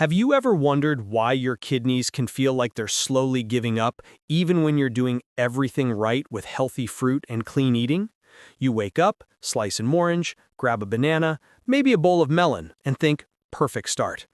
Have you ever wondered why your kidneys can feel like they're slowly giving up, even when you're doing everything right with healthy fruit and clean eating? You wake up, slice an orange, grab a banana, maybe a bowl of melon, and think, perfect start.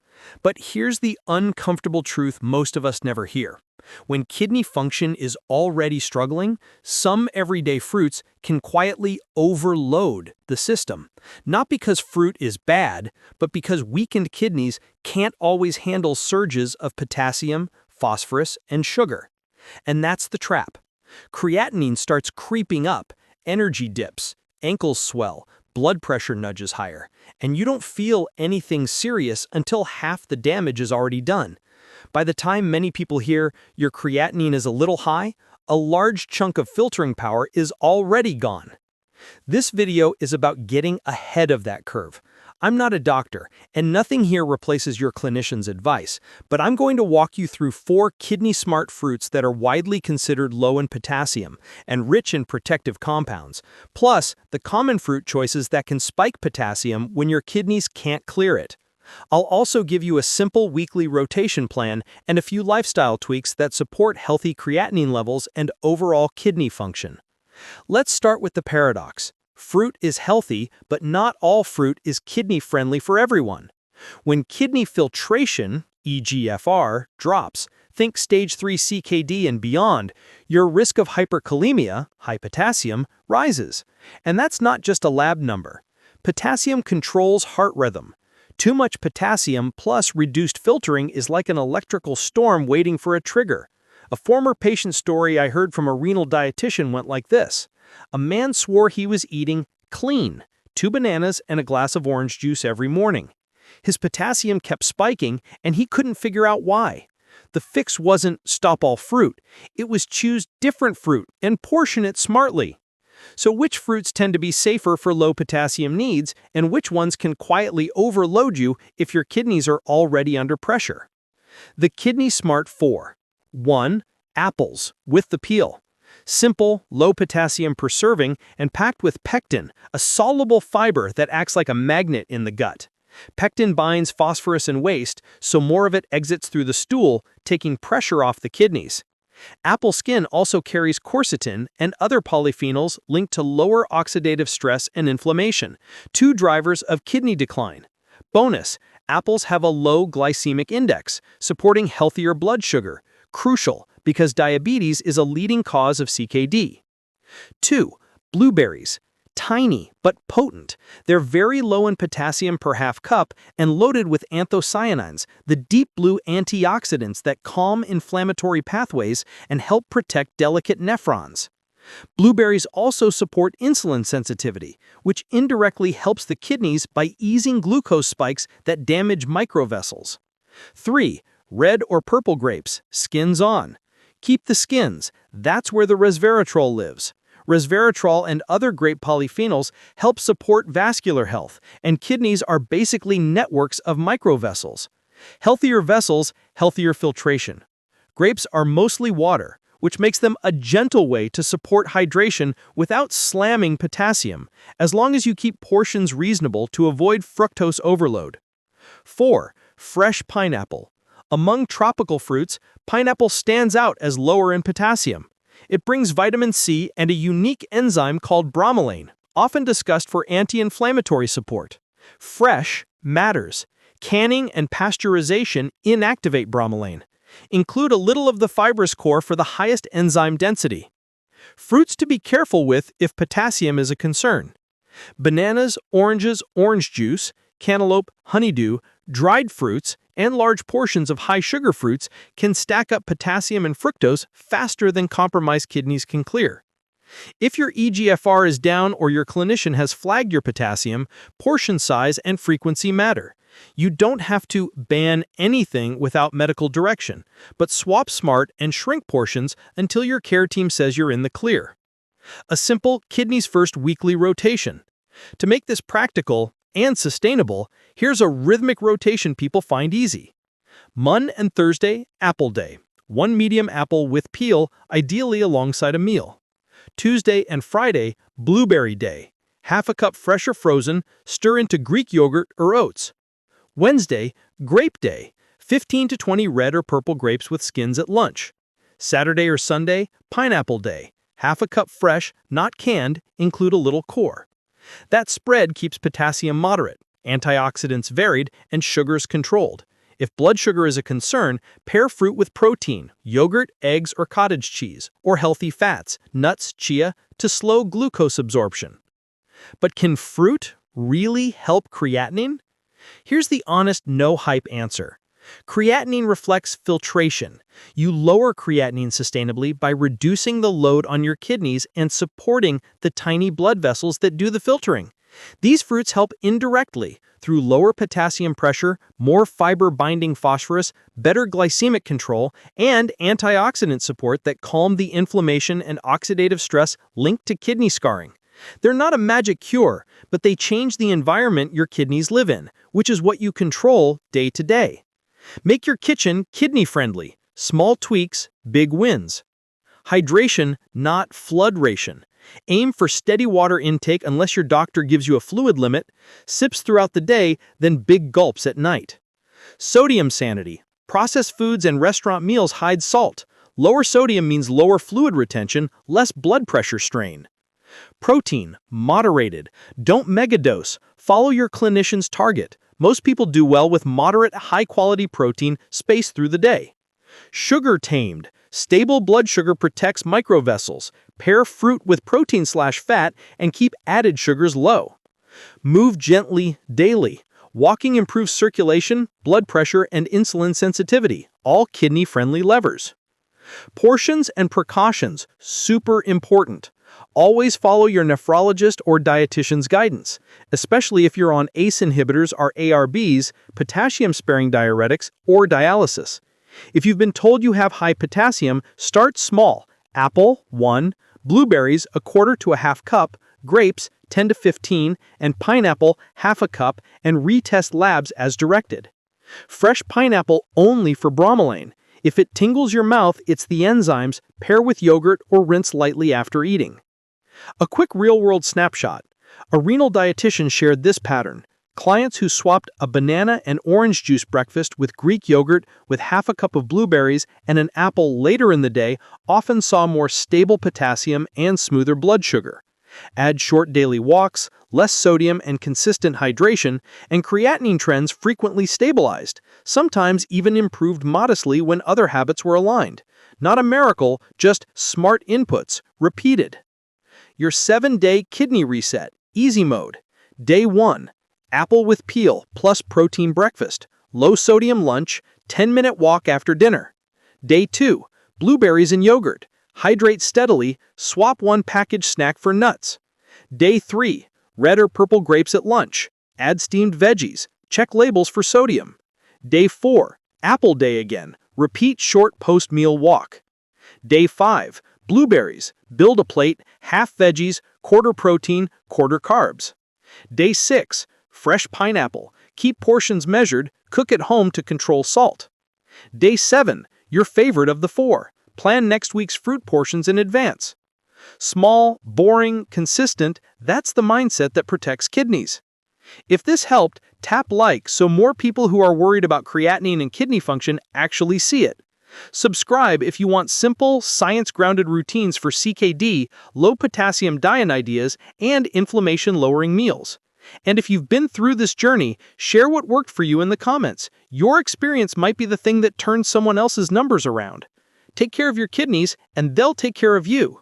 But here's the uncomfortable truth most of us never hear. When kidney function is already struggling, some everyday fruits can quietly overload the system. Not because fruit is bad, but because weakened kidneys can't always handle surges of potassium, phosphorus, and sugar. And that's the trap. Creatinine starts creeping up, energy dips, ankles swell, blood pressure nudges higher, and you don't feel anything serious until half the damage is already done. By the time many people hear your creatinine is a little high, a large chunk of filtering power is already gone. This video is about getting ahead of that curve. I'm not a doctor, and nothing here replaces your clinician's advice, but I'm going to walk you through 4 kidney-smart fruits that are widely considered low in potassium and rich in protective compounds, plus the common fruit choices that can spike potassium when your kidneys can't clear it. I'll also give you a simple weekly rotation plan and a few lifestyle tweaks that support healthy creatinine levels and overall kidney function. Let's start with the paradox. Fruit is healthy, but not all fruit is kidney-friendly for everyone. When kidney filtration, eGFR, drops, think stage 3 CKD and beyond, your risk of hyperkalemia, high potassium, rises. And that's not just a lab number. Potassium controls heart rhythm. Too much potassium plus reduced filtering is like an electrical storm waiting for a trigger. A former patient story I heard from a renal dietitian went like this. A man swore he was eating clean, 2 bananas and a glass of orange juice every morning. His potassium kept spiking and he couldn't figure out why. The fix wasn't stop all fruit, it was choose different fruit and portion it smartly. So which fruits tend to be safer for low potassium needs, and which ones can quietly overload you if your kidneys are already under pressure? The Kidney Smart 4. 1. Apples, with the peel. Simple, low potassium per serving, and packed with pectin, a soluble fiber that acts like a magnet in the gut. Pectin binds phosphorus and waste, so more of it exits through the stool, taking pressure off the kidneys. Apple skin also carries quercetin and other polyphenols linked to lower oxidative stress and inflammation, 2 drivers of kidney decline. Bonus, apples have a low glycemic index, supporting healthier blood sugar, crucial because diabetes is a leading cause of CKD. 2. Blueberries. Tiny but potent. They're very low in potassium per half cup and loaded with anthocyanins, the deep blue antioxidants that calm inflammatory pathways and help protect delicate nephrons. Blueberries also support insulin sensitivity, which indirectly helps the kidneys by easing glucose spikes that damage microvessels. 3. Red or purple grapes, skins on. Keep the skins, that's where the resveratrol lives. Resveratrol and other grape polyphenols help support vascular health, and kidneys are basically networks of microvessels. Healthier vessels, healthier filtration. Grapes are mostly water, which makes them a gentle way to support hydration without slamming potassium, as long as you keep portions reasonable to avoid fructose overload. 4. Fresh pineapple. Among tropical fruits, pineapple stands out as lower in potassium. It brings vitamin C and a unique enzyme called bromelain, often discussed for anti-inflammatory support. Fresh matters. Canning and pasteurization inactivate bromelain. Include a little of the fibrous core for the highest enzyme density. Fruits to be careful with if potassium is a concern. Bananas, oranges, orange juice, cantaloupe, honeydew, dried fruits, and large portions of high-sugar fruits can stack up potassium and fructose faster than compromised kidneys can clear. If your eGFR is down or your clinician has flagged your potassium, portion size and frequency matter. You don't have to ban anything without medical direction, but swap smart and shrink portions until your care team says you're in the clear. A simple Kidneys First weekly rotation. To make this practical and sustainable, here's a rhythmic rotation people find easy. Mon and Thursday, apple day. 1 medium apple with peel, ideally alongside a meal. Tuesday and Friday, blueberry day. Half a cup fresh or frozen, stir into Greek yogurt or oats. Wednesday, grape day. 15 to 20 red or purple grapes with skins at lunch. Saturday or Sunday, pineapple day. Half a cup fresh, not canned, include a little core. That spread keeps potassium moderate, antioxidants varied, and sugars controlled. If blood sugar is a concern, pair fruit with protein, yogurt, eggs, or cottage cheese, or healthy fats, nuts, chia, to slow glucose absorption. But can fruit really help creatinine? Here's the honest, no-hype answer. Creatinine reflects filtration. You lower creatinine sustainably by reducing the load on your kidneys and supporting the tiny blood vessels that do the filtering. These fruits help indirectly through lower potassium pressure, more fiber-binding phosphorus, better glycemic control, and antioxidant support that calm the inflammation and oxidative stress linked to kidney scarring. They're not a magic cure, but they change the environment your kidneys live in, which is what you control day to day. Make your kitchen kidney-friendly. Small tweaks, big wins. Hydration, not flood ration. Aim for steady water intake unless your doctor gives you a fluid limit, sips throughout the day, then big gulps at night. Sodium sanity. Processed foods and restaurant meals hide salt. Lower sodium means lower fluid retention, less blood pressure strain. Protein, moderated. Don't megadose. Follow your clinician's target. Most people do well with moderate, high-quality protein spaced through the day. Sugar tamed. Stable blood sugar protects microvessels. Pair fruit with protein/fat and keep added sugars low. Move gently daily. Walking improves circulation, blood pressure, and insulin sensitivity, all kidney-friendly levers. Portions and precautions, super important. Always follow your nephrologist or dietitian's guidance, especially if you're on ACE inhibitors or ARBs, potassium-sparing diuretics, or dialysis. If you've been told you have high potassium, start small. Apple, 1, blueberries, 1/4 to 1/2 cup, grapes, 10 to 15, and pineapple, 1/2 cup, and retest labs as directed. Fresh pineapple only for bromelain. If it tingles your mouth, it's the enzymes. Pair with yogurt or rinse lightly after eating. A quick real-world snapshot. A renal dietitian shared this pattern. Clients who swapped a banana and orange juice breakfast with Greek yogurt with 1/2 cup of blueberries and an apple later in the day often saw more stable potassium and smoother blood sugar. Add short daily walks, less sodium and consistent hydration, and creatinine trends frequently stabilized, sometimes even improved modestly when other habits were aligned. Not a miracle, just smart inputs, repeated. Your 7-day kidney reset, easy mode. Day 1. Apple with peel plus protein breakfast, low sodium lunch, 10-minute walk after dinner. Day 2. Blueberries and yogurt. Hydrate steadily, swap one packaged snack for nuts. Day 3. Red or purple grapes at lunch. Add steamed veggies. Check labels for sodium. Day 4. Apple day again. Repeat short post-meal walk. Day 5. Blueberries. Build a plate, half veggies, 1/4 protein, 1/4 carbs. Day 6. Fresh pineapple. Keep portions measured. Cook at home to control salt. Day 7. Your favorite of the 4. Plan next week's fruit portions in advance. Small, boring, consistent, that's the mindset that protects kidneys. If this helped, tap like so more people who are worried about creatinine and kidney function actually see it. Subscribe if you want simple, science-grounded routines for CKD, low-potassium diet ideas, and inflammation-lowering meals. And if you've been through this journey, share what worked for you in the comments. Your experience might be the thing that turns someone else's numbers around. Take care of your kidneys, and they'll take care of you.